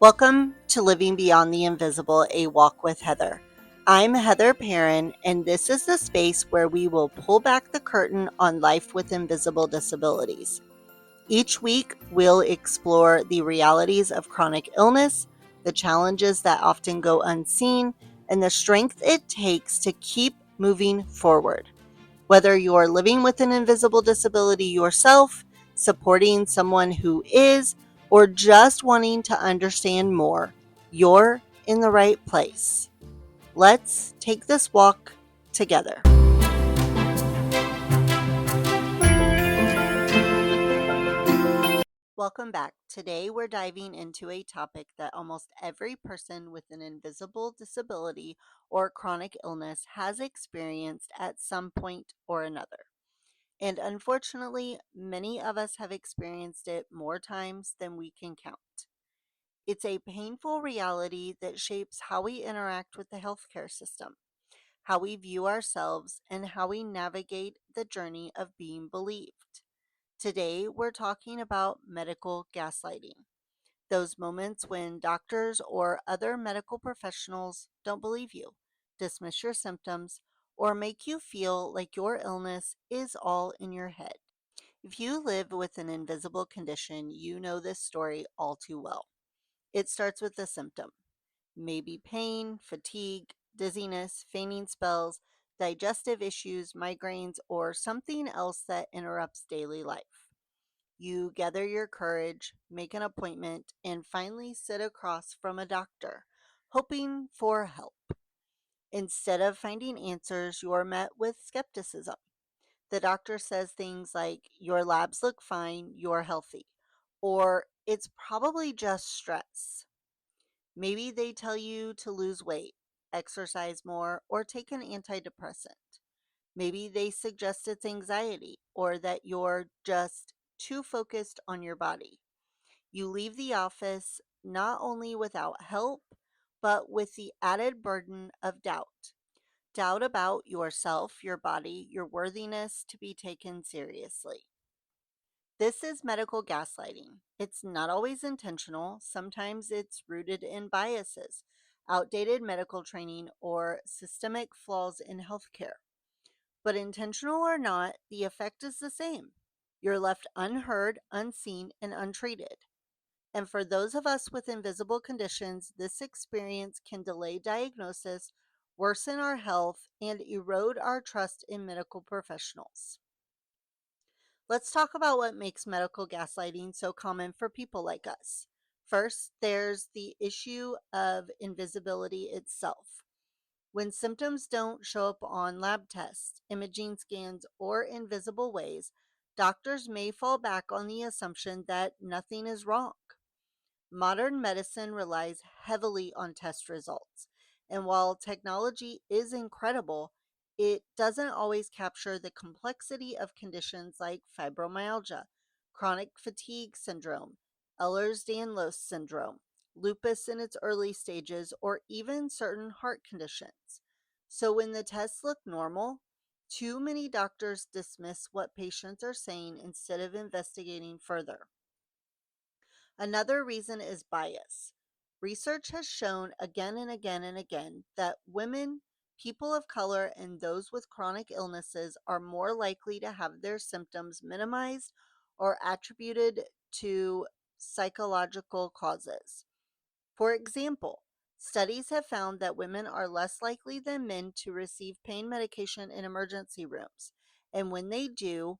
Welcome to Living Beyond the Invisible, a walk with Heather. I'm Heather Perrin, and this is the space where we will pull back the curtain on life with invisible disabilities. Each week, we'll explore the realities of chronic illness, the challenges that often go unseen, and the strength it takes to keep moving forward. Whether you're living with an invisible disability yourself, supporting someone who is, or just wanting to understand more, you're in the right place. Let's take this walk together. Welcome back. Today we're diving into a topic that almost every person with an invisible disability or chronic illness has experienced at some point or another. And unfortunately, many of us have experienced it more times than we can count. It's a painful reality that shapes how we interact with the healthcare system, how we view ourselves, and how we navigate the journey of being believed. Today, we're talking about medical gaslighting, those moments when doctors or other medical professionals don't believe you, dismiss your symptoms, or make you feel like your illness is all in your head. If you live with an invisible condition, you know this story all too well. It starts with a symptom, maybe pain, fatigue, dizziness, fainting spells, digestive issues, migraines, or something else that interrupts daily life. You gather your courage, make an appointment, and finally sit across from a doctor, hoping for help. Instead of finding answers, you are met with skepticism. The doctor says things like, your labs look fine, you're healthy, or it's probably just stress. Maybe they tell you to lose weight, exercise more, or take an antidepressant. Maybe they suggest it's anxiety or that you're just too focused on your body. You leave the office not only without help, but with the added burden of doubt. Doubt about yourself, your body, your worthiness to be taken seriously. This is medical gaslighting. It's not always intentional. Sometimes it's rooted in biases, outdated medical training, or systemic flaws in healthcare. But intentional or not, the effect is the same. You're left unheard, unseen, and untreated. And for those of us with invisible conditions, this experience can delay diagnosis, worsen our health, and erode our trust in medical professionals. Let's talk about what makes medical gaslighting so common for people like us. First, there's the issue of invisibility itself. When symptoms don't show up on lab tests, imaging scans, or in visible ways, doctors may fall back on the assumption that nothing is wrong. Modern medicine relies heavily on test results, and while technology is incredible, it doesn't always capture the complexity of conditions like fibromyalgia, chronic fatigue syndrome, Ehlers-Danlos syndrome, lupus in its early stages, or even certain heart conditions. So when the tests look normal, too many doctors dismiss what patients are saying instead of investigating further. Another reason is bias. Research has shown again and again and again that women, people of color, and those with chronic illnesses are more likely to have their symptoms minimized or attributed to psychological causes. For example, studies have found that women are less likely than men to receive pain medication in emergency rooms, and when they do,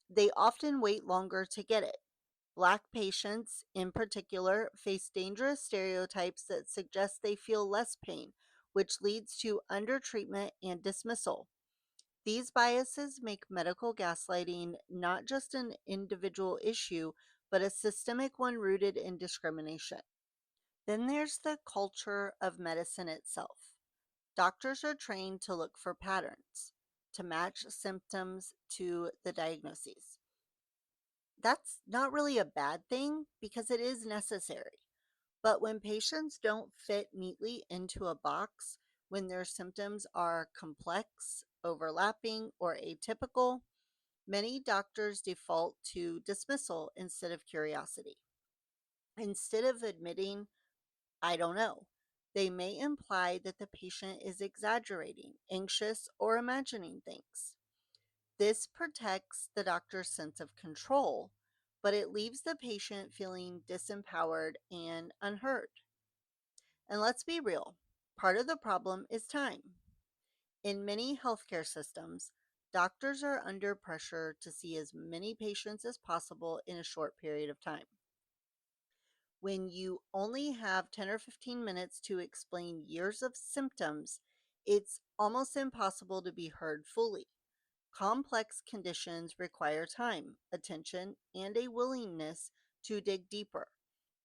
they often wait longer to get it. Black patients, in particular, face dangerous stereotypes that suggest they feel less pain, which leads to undertreatment and dismissal. These biases make medical gaslighting not just an individual issue, but a systemic one rooted in discrimination. Then there's the culture of medicine itself. Doctors are trained to look for patterns, to match symptoms to the diagnoses. That's not really a bad thing because it is necessary. But when patients don't fit neatly into a box, when their symptoms are complex, overlapping, or atypical, many doctors default to dismissal instead of curiosity. Instead of admitting I don't know. They may imply that the patient is exaggerating, anxious, or imagining things. This protects the doctor's sense of control, but it leaves the patient feeling disempowered and unheard. And let's be real, part of the problem is time. In many healthcare systems, doctors are under pressure to see as many patients as possible in a short period of time. When you only have 10 or 15 minutes to explain years of symptoms, it's almost impossible to be heard fully. Complex conditions require time, attention, and a willingness to dig deeper.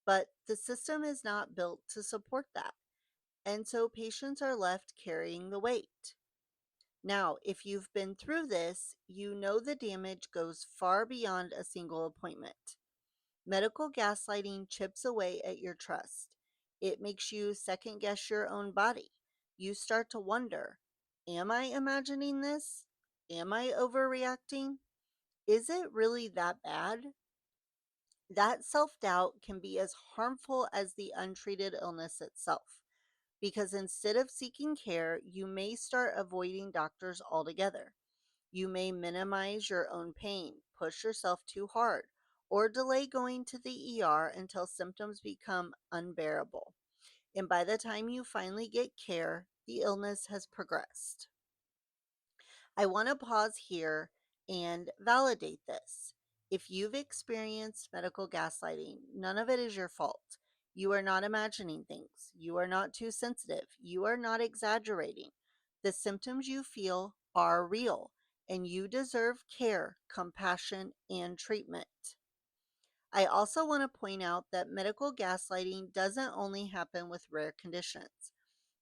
But the system is not built to support that. And so patients are left carrying the weight. Now, if you've been through this, you know the damage goes far beyond a single appointment. Medical gaslighting chips away at your trust. It makes you second guess your own body. You start to wonder, am I imagining this? Am I overreacting? Is it really that bad? That self doubt can be as harmful as the untreated illness itself, because instead of seeking care, you may start avoiding doctors altogether. You may minimize your own pain, push yourself too hard, or delay going to the ER until symptoms become unbearable. And by the time you finally get care, the illness has progressed. I want to pause here and validate this. If you've experienced medical gaslighting, none of it is your fault. You are not imagining things. You are not too sensitive. You are not exaggerating. The symptoms you feel are real, and you deserve care, compassion, and treatment. I also want to point out that medical gaslighting doesn't only happen with rare conditions.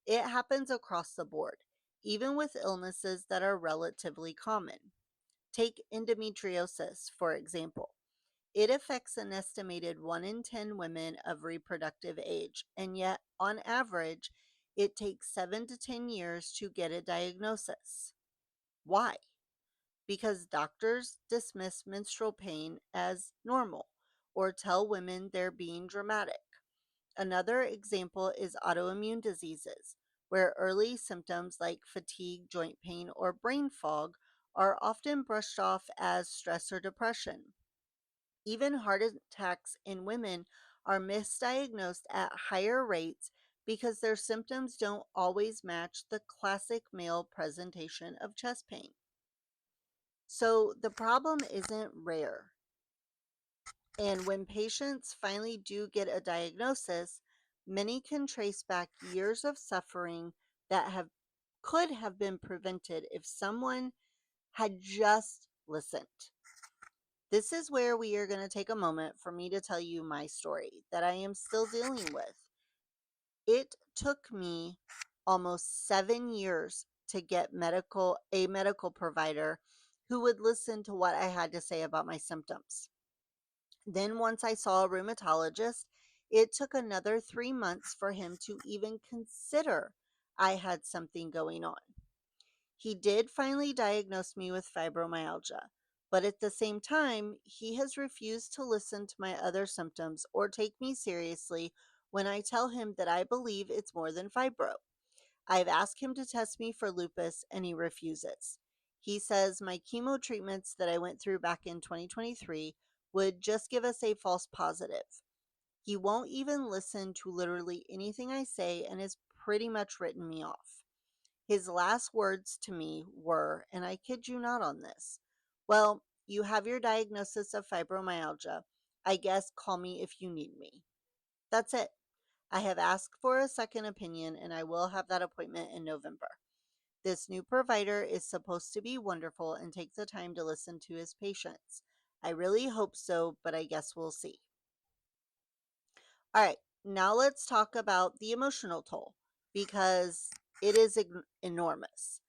It happens across the board, even with illnesses that are relatively common. Take endometriosis, for example. It affects an estimated 1 in 10 women of reproductive age, and yet, on average, it takes 7 to 10 years to get a diagnosis. Why? Because doctors dismiss menstrual pain as normal or tell women they're being dramatic. Another example is autoimmune diseases, where early symptoms like fatigue, joint pain, or brain fog are often brushed off as stress or depression. Even heart attacks in women are misdiagnosed at higher rates because their symptoms don't always match the classic male presentation of chest pain. So the problem isn't rare. And when patients finally do get a diagnosis, many can trace back years of suffering that have could have been prevented if someone had just listened. This is where we are going to take a moment for me to tell you my story that I am still dealing with. It took me almost 7 years to get a medical provider who would listen to what I had to say about my symptoms. Then, once I saw a rheumatologist, it took another 3 months for him to even consider I had something going on. He did finally diagnose me with fibromyalgia, but at the same time, he has refused to listen to my other symptoms or take me seriously when I tell him that I believe it's more than fibro. I've asked him to test me for lupus and he refuses. He says my chemo treatments that I went through back in 2023 would just give us a false positive. He won't even listen to literally anything I say and has pretty much written me off. His last words to me were, and I kid you not on this, well, you have your diagnosis of fibromyalgia. I guess call me if you need me. That's it. I have asked for a second opinion and I will have that appointment in November. This new provider is supposed to be wonderful and take the time to listen to his patients. I really hope so, but I guess we'll see. All right, now let's talk about the emotional toll because it is enormous.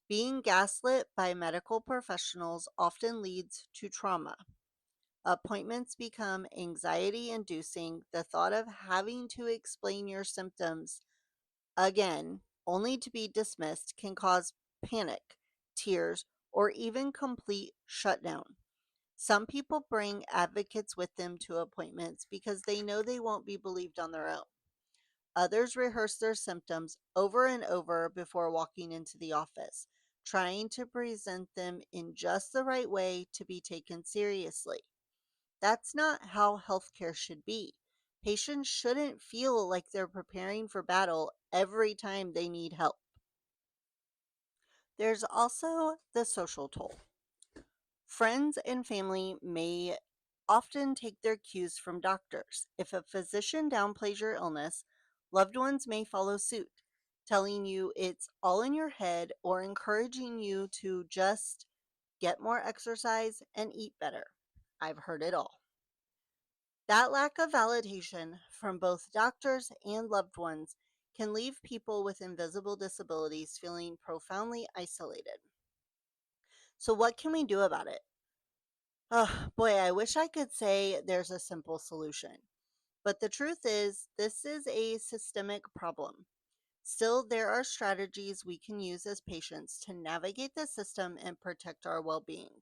Being gaslit by medical professionals often leads to trauma. Appointments become anxiety inducing. The thought of having to explain your symptoms again, only to be dismissed, can cause panic, tears, or even complete shutdown. Some people bring advocates with them to appointments because they know they won't be believed on their own. Others rehearse their symptoms over and over before walking into the office, trying to present them in just the right way to be taken seriously. That's not how healthcare should be. Patients shouldn't feel like they're preparing for battle every time they need help. There's also the social toll. Friends and family may often take their cues from doctors. If a physician downplays your illness, loved ones may follow suit, telling you it's all in your head or encouraging you to just get more exercise and eat better. I've heard it all. That lack of validation from both doctors and loved ones can leave people with invisible disabilities feeling profoundly isolated. So, what can we do about it? Oh, boy, I wish I could say there's a simple solution. But the truth is, this is a systemic problem. Still, there are strategies we can use as patients to navigate the system and protect our well being.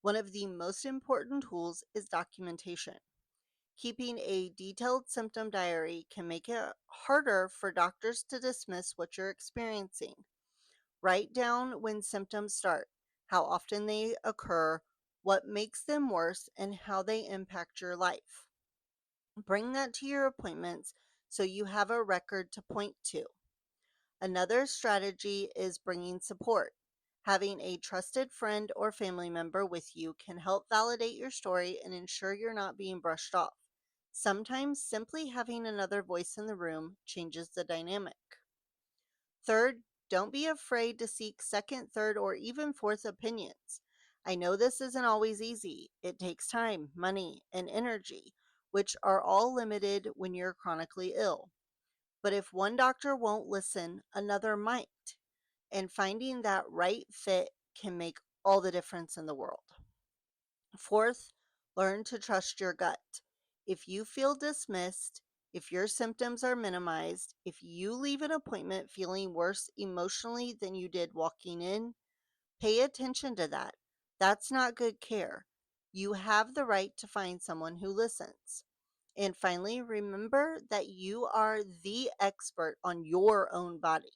One of the most important tools is documentation. Keeping a detailed symptom diary can make it harder for doctors to dismiss what you're experiencing. Write down when symptoms start, how often they occur, what makes them worse, and how they impact your life. Bring that to your appointments so you have a record to point to. Another strategy is bringing support. Having a trusted friend or family member with you can help validate your story and ensure you're not being brushed off. Sometimes simply having another voice in the room changes the dynamic. Third, don't be afraid to seek second, third, or even fourth opinions. I know this isn't always easy. It takes time, money, and energy, which are all limited when you're chronically ill. But if one doctor won't listen, another might. And finding that right fit can make all the difference in the world. Fourth, learn to trust your gut. If you feel dismissed, if your symptoms are minimized, if you leave an appointment feeling worse emotionally than you did walking in, pay attention to that. That's not good care. You have the right to find someone who listens. And finally, remember that you are the expert on your own body.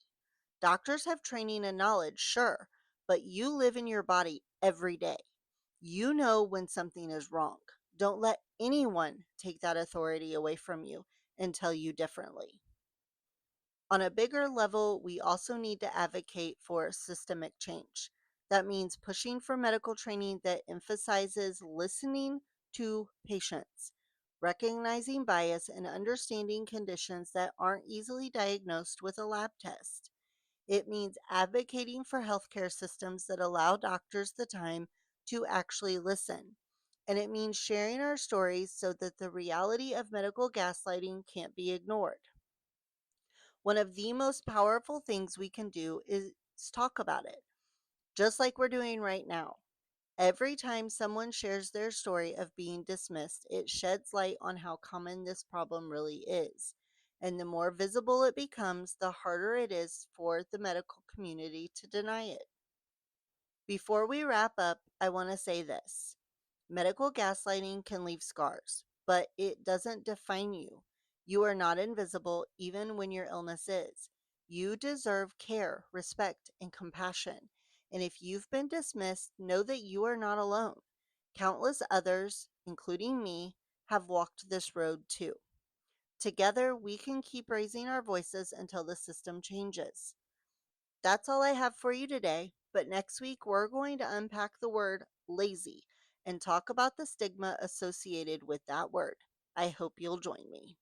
Doctors have training and knowledge, sure, but you live in your body every day. You know when something is wrong. Don't let anyone take that authority away from you and tell you differently. On a bigger level, we also need to advocate for systemic change. That means pushing for medical training that emphasizes listening to patients, recognizing bias, and understanding conditions that aren't easily diagnosed with a lab test. It means advocating for healthcare systems that allow doctors the time to actually listen. And it means sharing our stories so that the reality of medical gaslighting can't be ignored. One of the most powerful things we can do is talk about it, just like we're doing right now. Every time someone shares their story of being dismissed, it sheds light on how common this problem really is. And the more visible it becomes, the harder it is for the medical community to deny it. Before we wrap up, I want to say this. Medical gaslighting can leave scars, but it doesn't define you. You are not invisible, even when your illness is. You deserve care, respect, and compassion. And if you've been dismissed, know that you are not alone. Countless others, including me, have walked this road too. Together, we can keep raising our voices until the system changes. That's all I have for you today, but next week we're going to unpack the word lazy and talk about the stigma associated with that word. I hope you'll join me.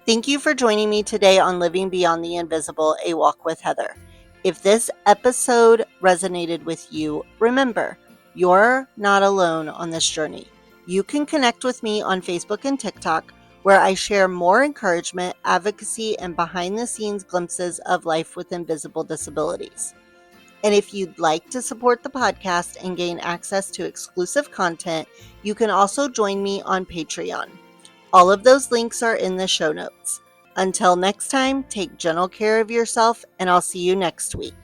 Thank you for joining me today on Living Beyond the Invisible, A Walk with Heather. If this episode resonated with you, remember, you're not alone on this journey. You can connect with me on Facebook and TikTok, where I share more encouragement, advocacy, and behind-the-scenes glimpses of life with invisible disabilities. And if you'd like to support the podcast and gain access to exclusive content, you can also join me on Patreon. All of those links are in the show notes. Until next time, take gentle care of yourself, and I'll see you next week.